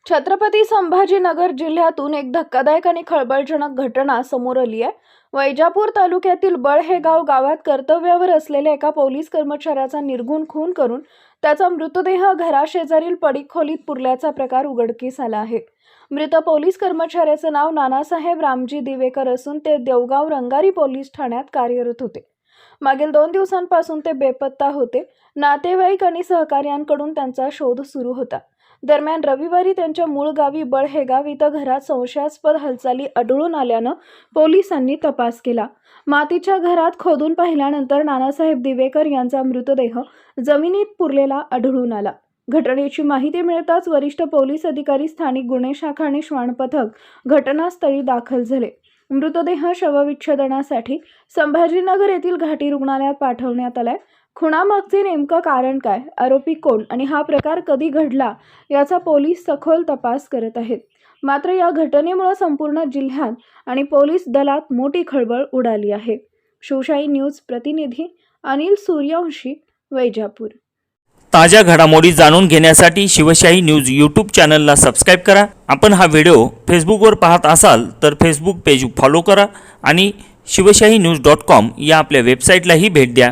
छत्रपती संभाजीनगर जिल्ह्यातून एक धक्कादायक आणि खळबळजनक घटना समोर आली आहे। वैजापूर तालुक्यातील बळहेगाव गावात कर्तव्यावर असलेल्या एका पोलीस कर्मचाऱ्याचा निर्घृण खून करून त्याचा मृतदेह घराशेजारील पडीक खोलीत पुरल्याचा प्रकार उघडकीस आला आहे। मृत पोलीस कर्मचाऱ्याचे नाव नानासाहेब रामजी दिवेकर असून ते देवगाव रंगारी पोलीस ठाण्यात कार्यरत होते। मागील 2 दिवसांपासून ते बेपत्ता होते। नातेवाईक आणि सहकार्यांकडून त्यांचा शोध सुरू होता। दरम्यान रविवारी त्यांच्या मूळ गावी बळहेगाव इथं घरात संशयास्पद हालचाली आढळून आल्यानं पोलिसांनी तपास केला। मातीच्या घरात खोदून पाहिल्यानंतर नानासाहेब दिवेकर यांचा मृतदेह जमिनीत पुरलेला आढळून आला। घटनेची माहिती मिळताच वरिष्ठ पोलीस अधिकारी, स्थानिक गुन्हे शाखा आणि श्वान पथक घटनास्थळी दाखल झाले। मृतदेह शवविच्छेदनासाठी संभाजीनगर येथील घाटी रुग्णालयात पाठवण्यात आलाय। खुनामागचे नेमकं कारण काय, आरोपी कोण आणि हा प्रकार कधी घडला याचा पोलीस सखोल तपास करत आहेत। मात्र या घटनेमुळे संपूर्ण जिल्ह्यात आणि पोलीस दलात मोठी खळबळ उडाली आहे। शिवशाही न्यूज प्रतिनिधी अनिल सूर्यवंशी, वैजापूर। ताज्या घडामोडी जाणून घेण्यासाठी शिवशाही न्यूज यूट्यूब चॅनलला सबस्क्राइब करा। आपण हा व्हिडिओ फेसबुकवर पाहत असाल तर फेसबुक पेज फॉलो करा आणि शिवशाही न्यूज.com या आपल्या वेबसाईटलाही भेट द्या।